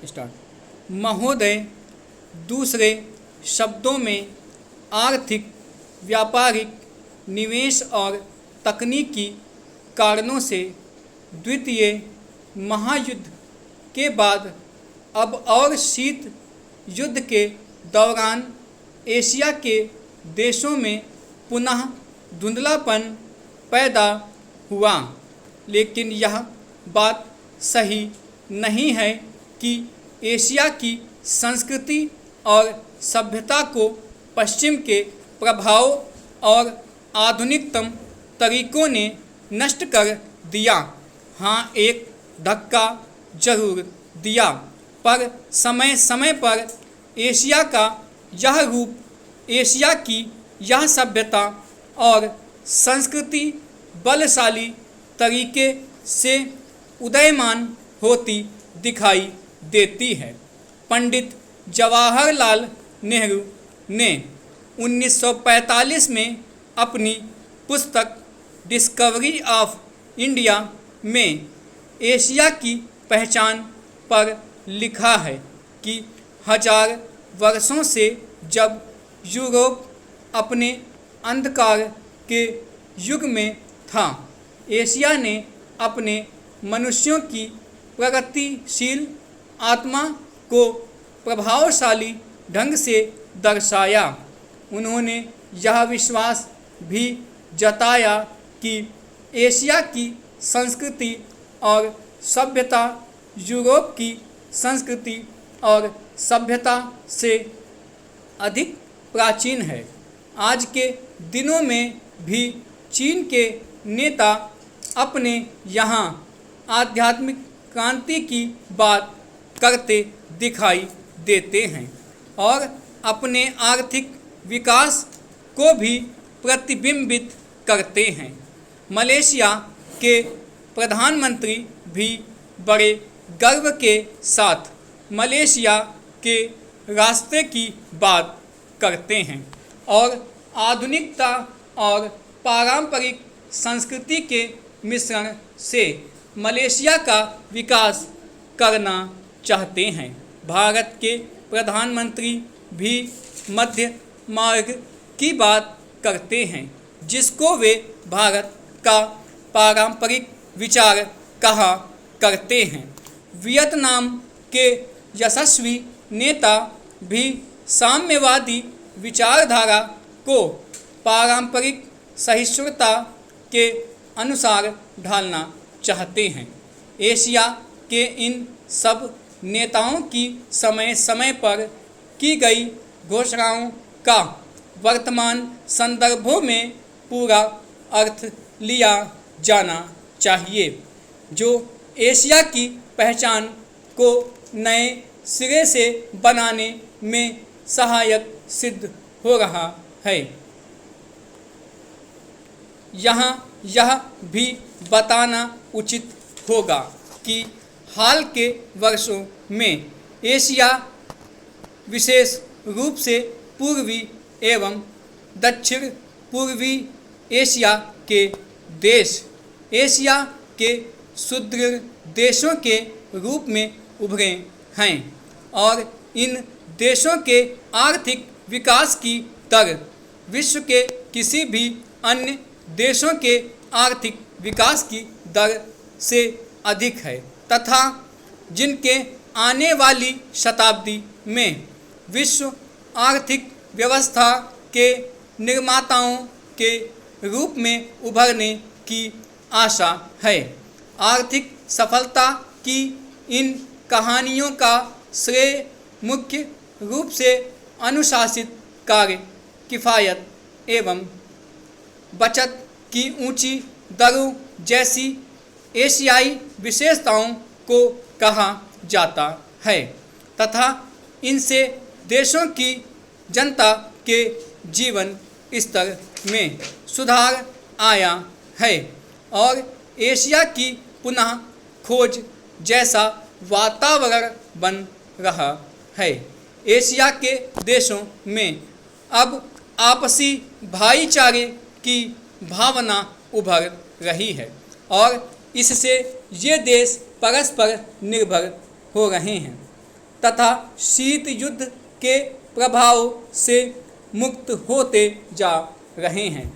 Start. महोदय, दूसरे शब्दों में आर्थिक, व्यापारिक, निवेश और तकनीकी कारणों से द्वितीय महायुद्ध के बाद अब और शीत युद्ध के दौरान एशिया के देशों में पुनः धुंधलापन पैदा हुआ। लेकिन यह बात सही नहीं है कि एशिया की संस्कृति और सभ्यता को पश्चिम के प्रभाव और आधुनिकतम तरीकों ने नष्ट कर दिया। हाँ, एक धक्का जरूर दिया, पर समय समय पर एशिया का यह रूप, एशिया की यह सभ्यता और संस्कृति बलशाली तरीके से उदयमान होती दिखाई देती है। पंडित जवाहरलाल नेहरू ने 1945 में अपनी पुस्तक डिस्कवरी ऑफ इंडिया में एशिया की पहचान पर लिखा है कि हजार वर्षों से जब यूरोप अपने अंधकार के युग में था, एशिया ने अपने मनुष्यों की प्रगतिशील आत्मा को प्रभावशाली ढंग से दर्शाया। उन्होंने यह विश्वास भी जताया कि एशिया की संस्कृति और सभ्यता यूरोप की संस्कृति और सभ्यता से अधिक प्राचीन है। आज के दिनों में भी चीन के नेता अपने यहाँ आध्यात्मिक क्रांति की बात करते दिखाई देते हैं और अपने आर्थिक विकास को भी प्रतिबिंबित करते हैं। मलेशिया के प्रधानमंत्री भी बड़े गर्व के साथ मलेशिया के रास्ते की बात करते हैं और आधुनिकता और पारंपरिक संस्कृति के मिश्रण से मलेशिया का विकास करना चाहते हैं। भारत के प्रधानमंत्री भी मध्य मार्ग की बात करते हैं, जिसको वे भारत का पारंपरिक विचार कहा करते हैं। वियतनाम के यशस्वी नेता भी साम्यवादी विचारधारा को पारंपरिक सहिष्णुता के अनुसार ढालना चाहते हैं। एशिया के इन सब नेताओं की समय समय पर की गई घोषणाओं का वर्तमान संदर्भों में पूरा अर्थ लिया जाना चाहिए, जो एशिया की पहचान को नए सिरे से बनाने में सहायक सिद्ध हो रहा है। यहाँ यह भी बताना उचित होगा कि हाल के वर्षों में एशिया, विशेष रूप से पूर्वी एवं दक्षिण पूर्वी एशिया के देश एशिया के सुदृढ़ देशों के रूप में उभरे हैं और इन देशों के आर्थिक विकास की दर विश्व के किसी भी अन्य देशों के आर्थिक विकास की दर से अधिक है तथा जिनके आने वाली शताब्दी में विश्व आर्थिक व्यवस्था के निर्माताओं के रूप में उभरने की आशा है। आर्थिक सफलता की इन कहानियों का श्रेय मुख्य रूप से अनुशासित कार्य, किफ़ायत एवं बचत की ऊंची दरों जैसी एशियाई विशेषताओं को कहा जाता है तथा इनसे देशों की जनता के जीवन स्तर में सुधार आया है और एशिया की पुनः खोज जैसा वातावरण बन रहा है। एशिया के देशों में अब आपसी भाईचारे की भावना उभर रही है और इससे ये देश परस्पर निर्भर हो रहे हैं। तथा शीत युद्ध के प्रभाव से मुक्त होते जा रहे हैं।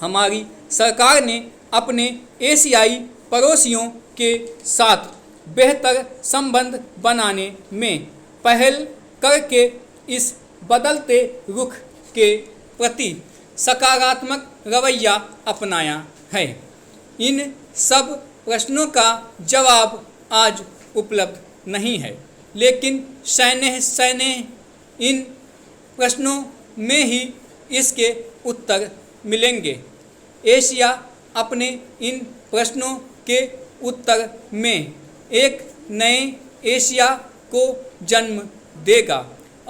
हमारी सरकार ने अपने एशियाई पड़ोसियों के साथ बेहतर संबंध बनाने में पहल करके इस बदलते रुख के प्रति सकारात्मक रवैया अपनाया है। इन सब प्रश्नों का जवाब आज उपलब्ध नहीं है, लेकिन सैन्य इन प्रश्नों में ही इसके उत्तर मिलेंगे। एशिया अपने इन प्रश्नों के उत्तर में एक नए एशिया को जन्म देगा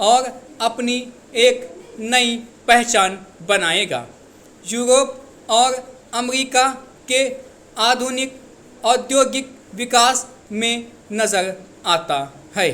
और अपनी एक नई पहचान बनाएगा। यूरोप और अमेरिका के आधुनिक औद्योगिक विकास में नज़र आता है।